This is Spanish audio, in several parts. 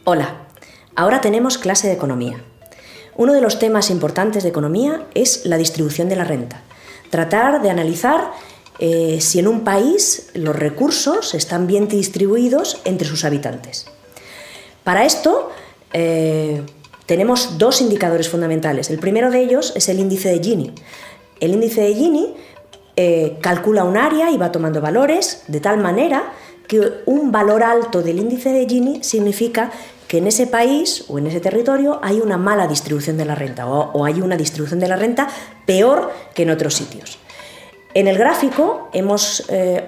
Hola, ahora tenemos clase de economía. Uno de los temas importantes de economía es la distribución de la renta. Tratar de analizar si en un país los recursos están bien distribuidos entre sus habitantes. Para esto tenemos dos indicadores fundamentales. El primero de ellos es el índice de Gini. El índice de Gini calcula un área y va tomando valores de tal manera que un valor alto del índice de Gini significa que en ese país o en ese territorio hay una mala distribución de la renta o hay una distribución de la renta peor que en otros sitios. En el gráfico hemos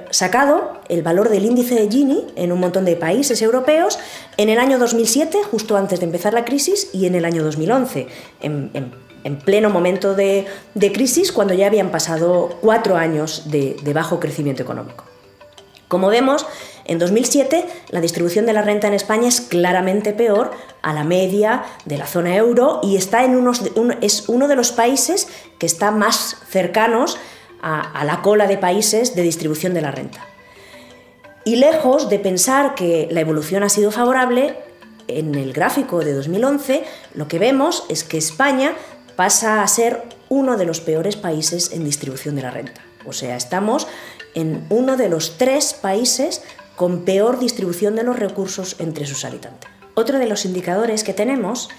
sacado el valor del índice de Gini en un montón de países europeos en el año 2007, justo antes de empezar la crisis, y en el año 2011, en pleno momento de crisis, cuando ya habían pasado 4 años de bajo crecimiento económico. Como vemos, en 2007 la distribución de la renta en España es claramente peor a la media de la zona euro y está es uno de los países que está más cercanos a la cola de países de distribución de la renta. Y lejos de pensar que la evolución ha sido favorable, en el gráfico de 2011 lo que vemos es que España pasa a ser uno de los peores países en distribución de la renta. O sea, estamos en uno de los 3 países con peor distribución de los recursos entre sus habitantes. Otro de los indicadores que tenemos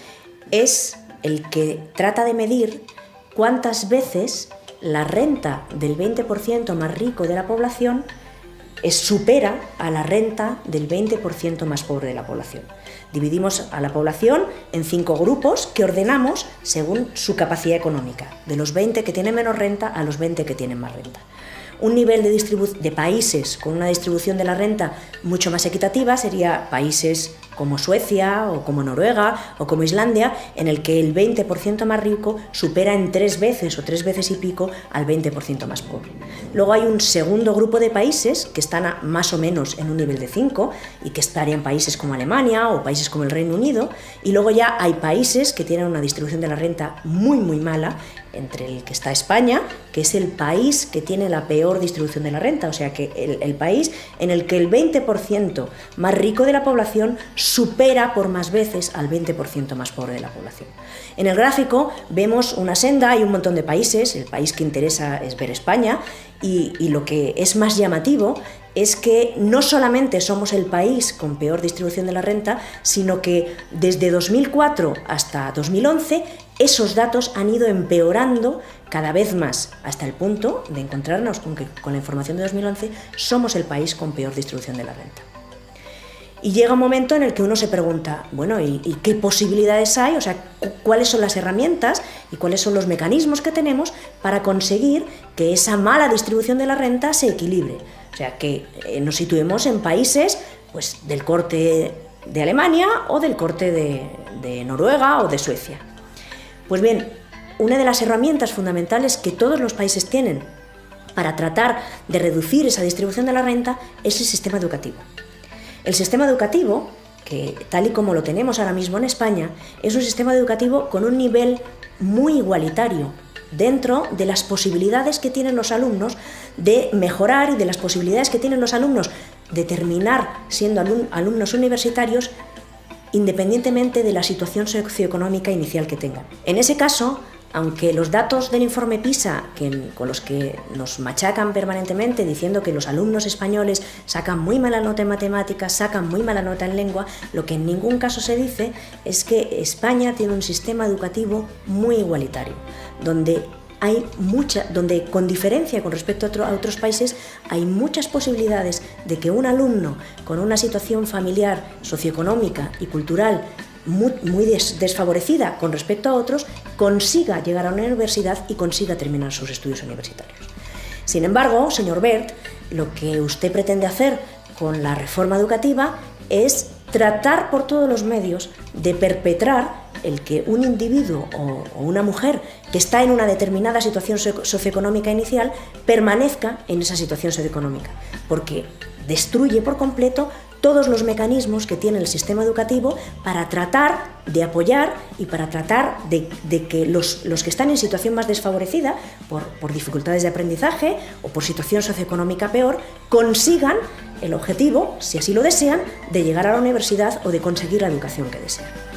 es el que trata de medir cuántas veces la renta del 20% más rico de la población supera a la renta del 20% más pobre de la población. Dividimos a la población en 5 grupos que ordenamos según su capacidad económica, de los 20 que tienen menos renta a los 20 que tienen más renta. Un nivel de países con una distribución de la renta mucho más equitativa sería países como Suecia o como Noruega o como Islandia, en el que el 20% más rico supera en 3 veces o 3 veces y pico al 20% más pobre. Luego hay un segundo grupo de países que están más o menos en un nivel de 5 y que estarían países como Alemania o países como el Reino Unido, y luego ya hay países que tienen una distribución de la renta muy mala, entre el que está España, que es el país que tiene la peor distribución de la renta, o sea que el país en el que el 20% más rico de la población supera por más veces al 20% más pobre de la población. En el gráfico vemos una senda y un montón de países. El país que interesa es ver España, y lo que es más llamativo es que no solamente somos el país con peor distribución de la renta, sino que desde 2004 hasta 2011 esos datos han ido empeorando cada vez más, hasta el punto de encontrarnos con que con la información de 2011 somos el país con peor distribución de la renta. Y llega un momento en el que uno se pregunta, bueno, ¿y qué posibilidades hay? O sea, ¿cuáles son las herramientas y cuáles son los mecanismos que tenemos para conseguir que esa mala distribución de la renta se equilibre? O sea, que nos situemos en países pues, del corte de Alemania o del corte de Noruega o de Suecia. Pues bien, una de las herramientas fundamentales que todos los países tienen para tratar de reducir esa distribución de la renta es el sistema educativo. El sistema educativo, que tal y como lo tenemos ahora mismo en España, es un sistema educativo con un nivel muy igualitario dentro de las posibilidades que tienen los alumnos de mejorar y de las posibilidades que tienen los alumnos de terminar siendo alumnos universitarios independientemente de la situación socioeconómica inicial que tengan. En ese caso, aunque los datos del informe PISA, con los que nos machacan permanentemente diciendo que los alumnos españoles sacan muy mala nota en matemáticas, sacan muy mala nota en lengua, lo que en ningún caso se dice es que España tiene un sistema educativo muy igualitario, donde con diferencia con respecto a otros países, hay muchas posibilidades de que un alumno con una situación familiar, socioeconómica y cultural muy desfavorecida con respecto a otros, consiga llegar a una universidad y consiga terminar sus estudios universitarios. Sin embargo, señor Wert, lo que usted pretende hacer con la reforma educativa es tratar por todos los medios de perpetrar el que un individuo o una mujer que está en una determinada situación socioeconómica inicial permanezca en esa situación socioeconómica, porque destruye por completo todos los mecanismos que tiene el sistema educativo para tratar de apoyar y para tratar de que los que están en situación más desfavorecida, por dificultades de aprendizaje o por situación socioeconómica peor, consigan el objetivo, si así lo desean, de llegar a la universidad o de conseguir la educación que desean.